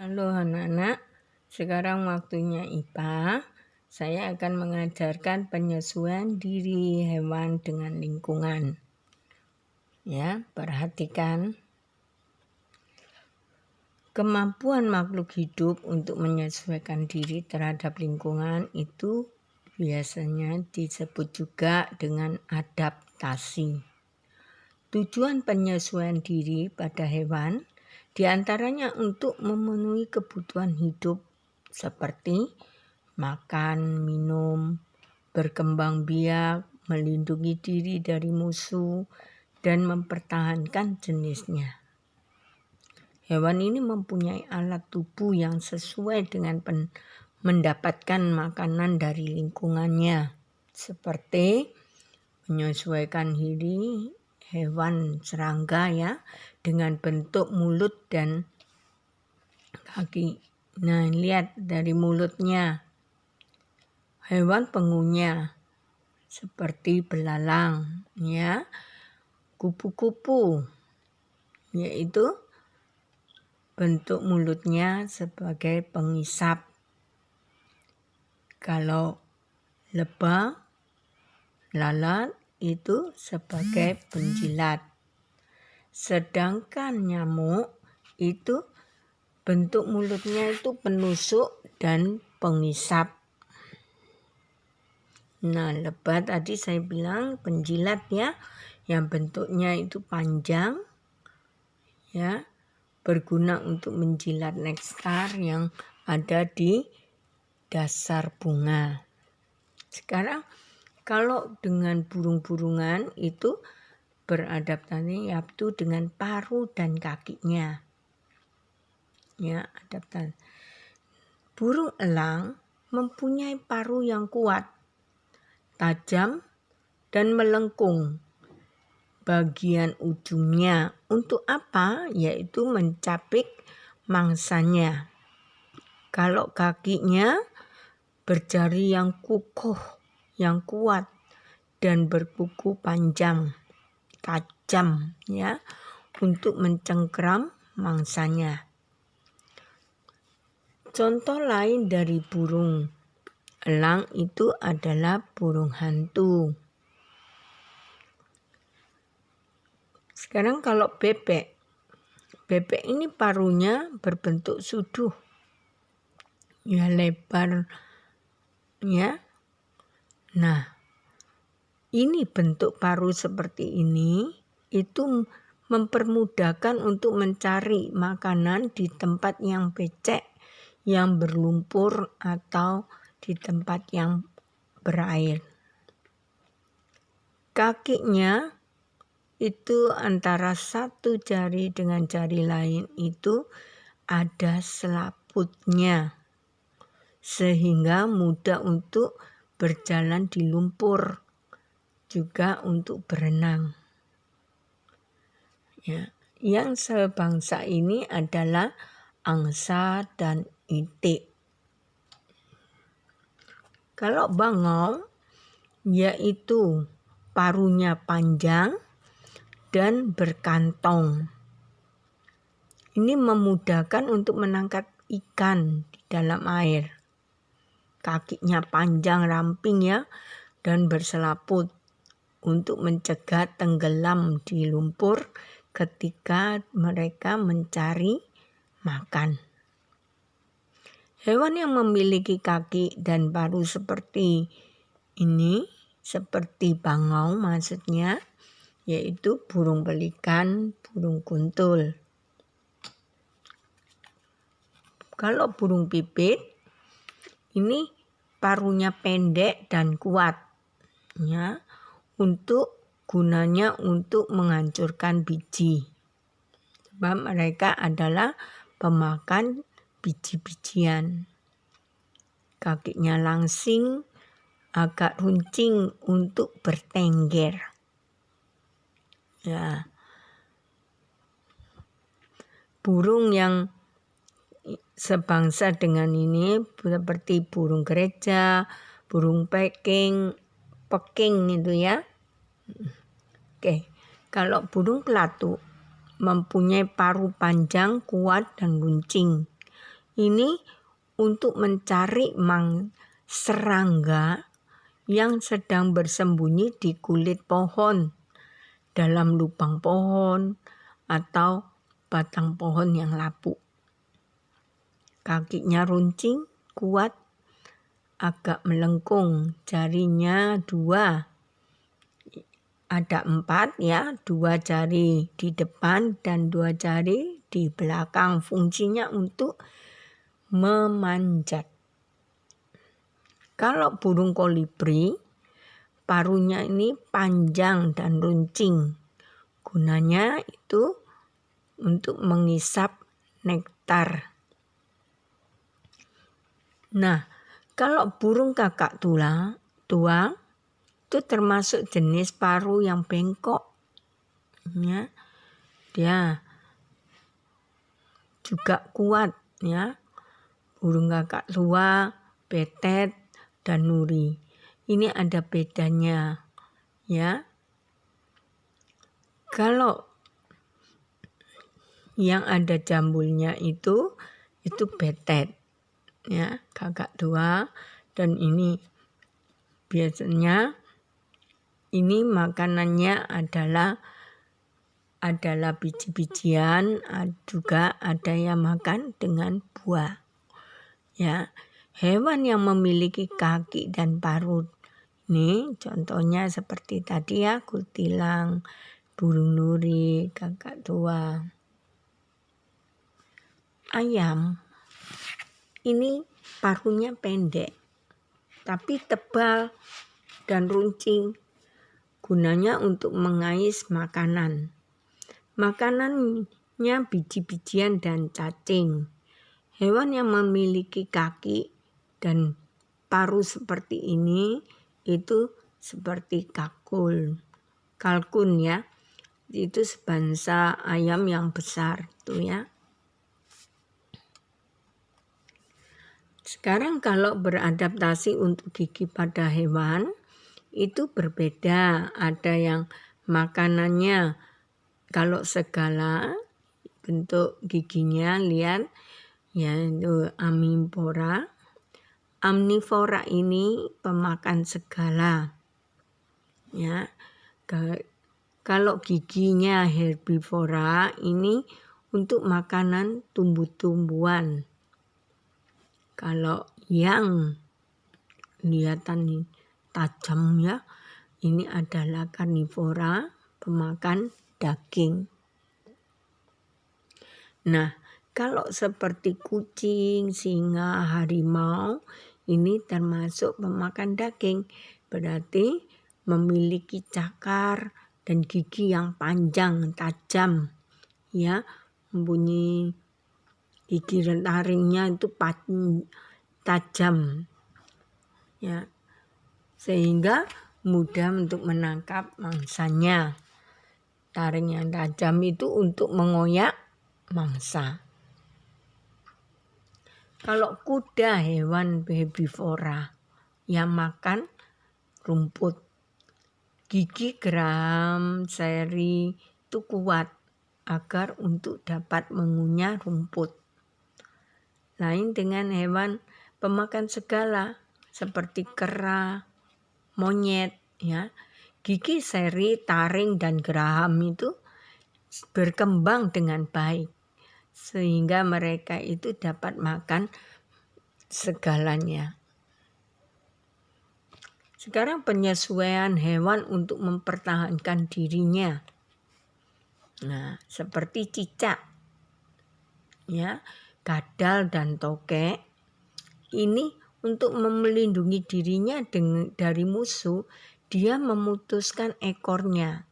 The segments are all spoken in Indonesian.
Halo anak-anak, sekarang waktunya IPA. Saya akan mengajarkan penyesuaian diri hewan dengan lingkungan. Ya, perhatikan. Kemampuan makhluk hidup untuk menyesuaikan diri terhadap lingkungan itu biasanya disebut juga dengan adaptasi. Tujuan penyesuaian diri pada hewan diantaranya untuk memenuhi kebutuhan hidup seperti makan, minum, berkembang biak, melindungi diri dari musuh, dan mempertahankan jenisnya. Hewan ini mempunyai alat tubuh yang sesuai dengan mendapatkan makanan dari lingkungannya, seperti menyesuaikan diri hewan serangga ya dengan bentuk mulut dan kaki. Nah, lihat dari mulutnya. Hewan pengunyah seperti belalang ya, kupu-kupu yaitu bentuk mulutnya sebagai pengisap. Kalau lebah, lalat itu sebagai penjilat. Sedangkan nyamuk itu bentuk mulutnya itu penusuk dan pengisap. Nah, lebah tadi saya bilang penjilat ya, yang bentuknya itu panjang ya, berguna untuk menjilat nektar yang ada di dasar bunga. Sekarang kalau dengan burung-burungan itu beradaptasi yaitu dengan paruh dan kakinya. Ya, adaptasi. Burung elang mempunyai paruh yang kuat, tajam, dan melengkung bagian ujungnya. Untuk apa? Yaitu mencapik mangsanya. Kalau kakinya berjari yang kukuh, yang kuat, dan berkuku panjang, tajam ya, untuk mencengkeram mangsanya. Contoh lain dari burung elang itu adalah burung hantu. Sekarang kalau bebek. Bebek ini paruhnya berbentuk suduh. Ya, lebar ya. Nah, ini bentuk paruh seperti ini itu mempermudahkan untuk mencari makanan di tempat yang becek, yang berlumpur atau di tempat yang berair. Kakinya itu antara satu jari dengan jari lain itu ada selaputnya, sehingga mudah untuk berjalan di lumpur, juga untuk berenang. Ya, yang sebangsa ini adalah angsa dan itik. Kalau bangau, yaitu paruhnya panjang dan berkantong. Ini memudahkan untuk menangkap ikan di dalam air. Kakinya panjang ramping ya, dan berselaput untuk mencegah tenggelam di lumpur ketika mereka mencari makan. Hewan yang memiliki kaki dan paruh seperti ini, seperti bangau maksudnya, yaitu burung pelikan, burung kuntul. Kalau burung pipit, ini paruhnya pendek dan kuat, ya, gunanya untuk menghancurkan biji. Sebab mereka adalah pemakan biji-bijian. Kakinya langsing, agak runcing untuk bertengger. Ya. Burung yang sebangsa dengan ini seperti burung gereja, burung peking itu ya. Oke, kalau burung pelatuk mempunyai paruh panjang, kuat, dan runcing Ini untuk mencari serangga yang sedang bersembunyi di kulit pohon, dalam lubang pohon atau batang pohon yang lapuk. Kakinya runcing, kuat, agak melengkung, jarinya 2. Ada 4 ya, 2 jari di depan dan 2 jari di belakang. Fungsinya untuk memanjat. Kalau burung kolibri, paruhnya ini panjang dan runcing. Gunanya itu untuk mengisap nektar. Nah, kalau burung kakak tua itu termasuk jenis paruh yang bengkok. Ya, dia juga kuat ya. Burung kakak tua, betet, dan nuri. Ini ada bedanya ya. Kalau yang ada jambulnya itu betet ya, kakak tua, dan ini biasanya ini makanannya adalah biji-bijian, juga ada yang makan dengan buah. Ya, hewan yang memiliki kaki dan paruh ini contohnya seperti tadi ya, kuntilang, burung nuri, kakak tua. Ayam ini paruhnya pendek tapi tebal dan runcing. Gunanya untuk mengais makanan. Makanannya biji-bijian dan cacing. Hewan yang memiliki kaki dan paruh seperti ini itu seperti kalkun ya. Itu sebangsa ayam yang besar tuh ya. Sekarang kalau beradaptasi untuk gigi pada hewan itu berbeda. Ada yang makanannya kalau segala, bentuk giginya lihat ya, itu amnivora. Amnivora ini pemakan segala. Ya. Kalau giginya herbivora ini untuk makanan tumbuh-tumbuhan. Kalau yang kelihatan tajam ya, ini adalah karnivora, pemakan daging. Nah, kalau seperti kucing, singa, harimau, ini termasuk pemakan daging. Berarti memiliki cakar dan gigi yang panjang, tajam. Ya, mempunyai gigi taringnya itu tajam. Ya, sehingga mudah untuk menangkap mangsanya. Taring yang tajam itu untuk mengoyak mangsa. Kalau kuda hewan herbivora yang makan rumput. Gigi geram seri itu kuat agar untuk dapat mengunyah rumput. Lain dengan hewan pemakan segala seperti kera, monyet ya. Gigi seri, taring, dan geraham itu berkembang dengan baik sehingga mereka itu dapat makan segalanya. Sekarang penyesuaian hewan untuk mempertahankan dirinya. Nah, seperti cicak ya, kadal dan tokek. Ini untuk melindungi dirinya dari musuh, dia memutuskan ekornya.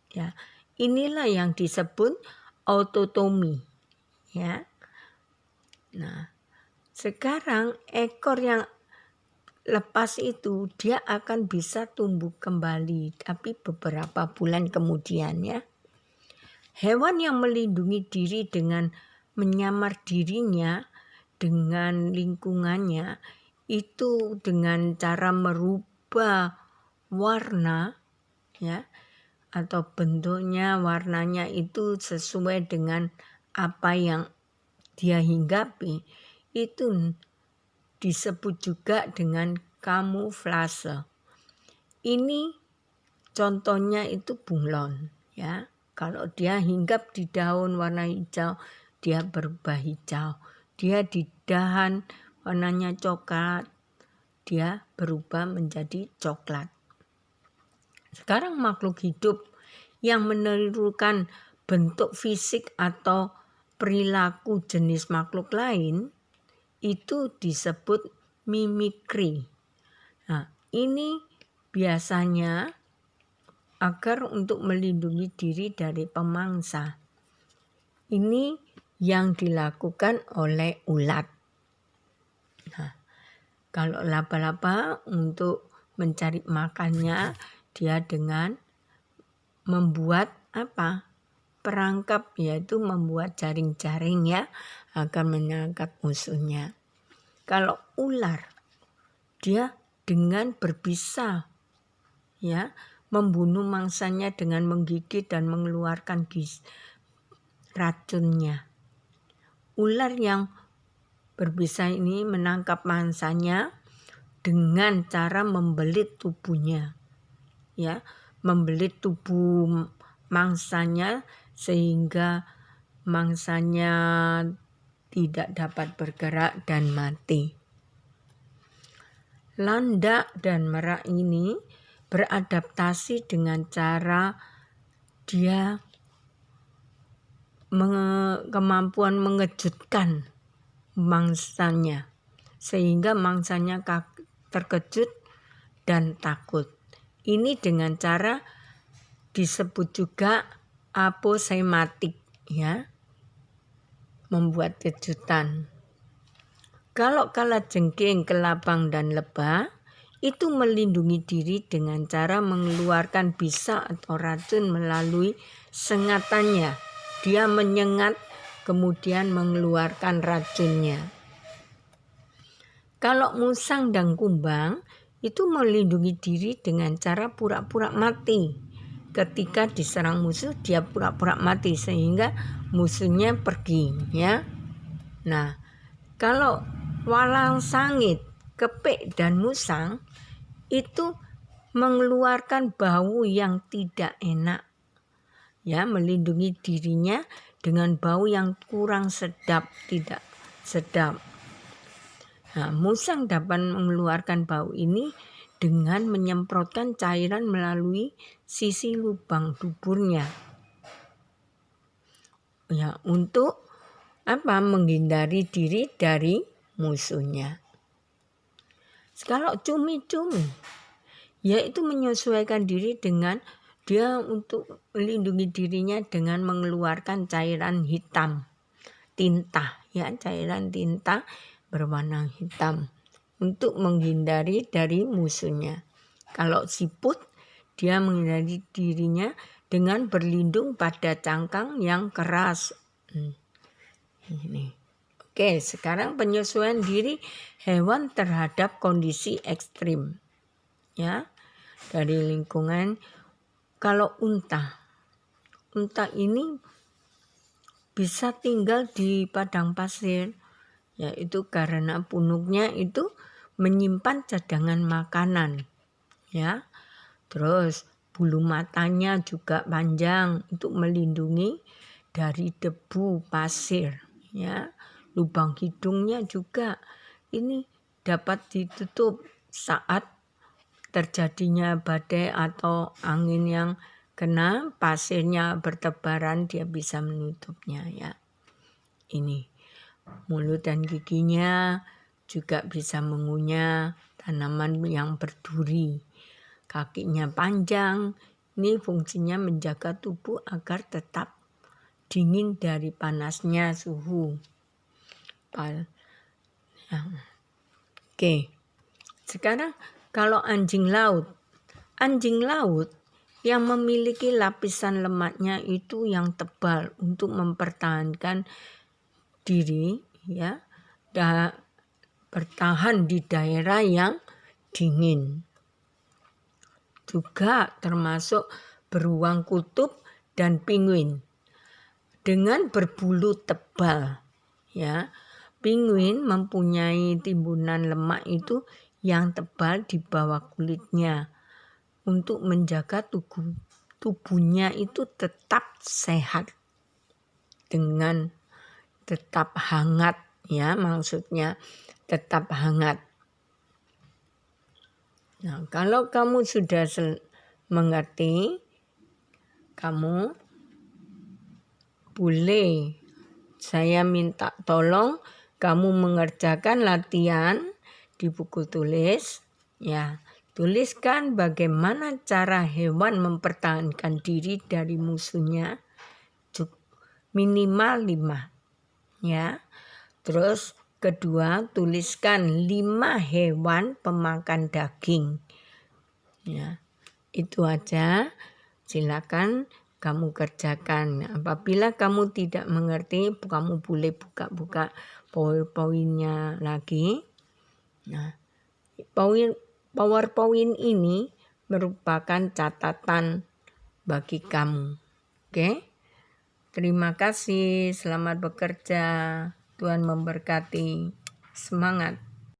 Ya, inilah yang disebut autotomi. Ya. Nah, sekarang ekor yang lepas itu dia akan bisa tumbuh kembali, tapi beberapa bulan kemudian ya. Hewan yang melindungi diri dengan menyamar dirinya dengan lingkungannya itu dengan cara merubah warna ya, atau bentuknya, warnanya itu sesuai dengan apa yang dia hinggapi. itu disebut juga dengan kamuflase. Ini contohnya itu bunglon ya. Kalau dia hinggap di daun warna hijau, dia berubah hijau. Dia di dahan warnanya coklat, dia berubah menjadi coklat. Sekarang makhluk hidup yang menirukan bentuk fisik atau perilaku jenis makhluk lain itu disebut mimikri. Nah, ini biasanya agar untuk melindungi diri dari pemangsa. Ini yang dilakukan oleh ulat. Nah, kalau laba-laba untuk mencari makannya, dia dengan membuat perangkap, yaitu membuat jaring-jaring ya, agar menangkap musuhnya. Kalau ular, dia dengan berbisa ya, membunuh mangsanya dengan menggigit dan mengeluarkan racunnya. Ular yang berbisa ini menangkap mangsanya dengan cara membelit tubuhnya. Ya, membelit tubuh mangsanya sehingga mangsanya tidak dapat bergerak dan mati. Landak dan merak ini beradaptasi dengan cara dia kemampuan mengejutkan mangsanya sehingga mangsanya terkejut dan takut. Ini dengan cara disebut juga aposematik ya, membuat kejutan. Kalau kalajengking, kelabang dan lebah itu melindungi diri dengan cara mengeluarkan bisa atau racun melalui sengatannya. Dia menyengat kemudian mengeluarkan racunnya. Kalau musang dan kumbang itu melindungi diri dengan cara pura-pura mati. Ketika diserang musuh dia pura-pura mati sehingga musuhnya pergi ya. Nah, kalau walang sangit, kepik dan musang itu mengeluarkan bau yang tidak enak. Ya, melindungi dirinya dengan bau yang kurang sedap, tidak sedap. Nah, musang dapat mengeluarkan bau ini dengan menyemprotkan cairan melalui sisi lubang duburnya. Ya, untuk menghindari diri dari musuhnya. Kalau cumi-cumi, yaitu menyesuaikan diri dengan dia untuk melindungi dirinya dengan mengeluarkan cairan hitam, tinta ya, cairan tinta berwarna hitam untuk menghindari dari musuhnya. Kalau siput, dia menghindari dirinya dengan berlindung pada cangkang yang keras. Ini. Oke, sekarang penyesuaian diri hewan terhadap kondisi ekstrim. Ya, dari lingkungan. Kalau unta ini bisa tinggal di padang pasir, yaitu karena punuknya itu menyimpan cadangan makanan, ya. Terus bulu matanya juga panjang untuk melindungi dari debu pasir, ya. Lubang hidungnya juga ini dapat ditutup saat terjadinya badai atau angin yang kena pasirnya bertebaran, dia bisa menutupnya ya. Ini mulut dan giginya juga bisa mengunyah tanaman yang berduri. Kakinya panjang, ini fungsinya menjaga tubuh agar tetap dingin dari panasnya suhu. Oke, sekarang kalau anjing laut yang memiliki lapisan lemaknya itu yang tebal untuk mempertahankan diri ya, bertahan di daerah yang dingin. Juga termasuk beruang kutub dan penguin dengan berbulu tebal ya. Penguin mempunyai timbunan lemak itu yang tebal di bawah kulitnya untuk menjaga tubuhnya itu tetap sehat dengan tetap hangat, ya, maksudnya tetap hangat. Nah, kalau kamu sudah mengerti, kamu boleh saya minta tolong kamu mengerjakan latihan di buku tulis, ya. Tuliskan bagaimana cara hewan mempertahankan diri dari musuhnya, minimal 5, ya. Terus kedua, tuliskan 5 hewan pemakan daging, ya. Itu aja, silakan kamu kerjakan. Apabila kamu tidak mengerti, kamu boleh buka-buka PowerPoint-nya lagi. Nah, PowerPoint ini merupakan catatan bagi kamu. Oke? Terima kasih, selamat bekerja. Tuhan memberkati. Semangat.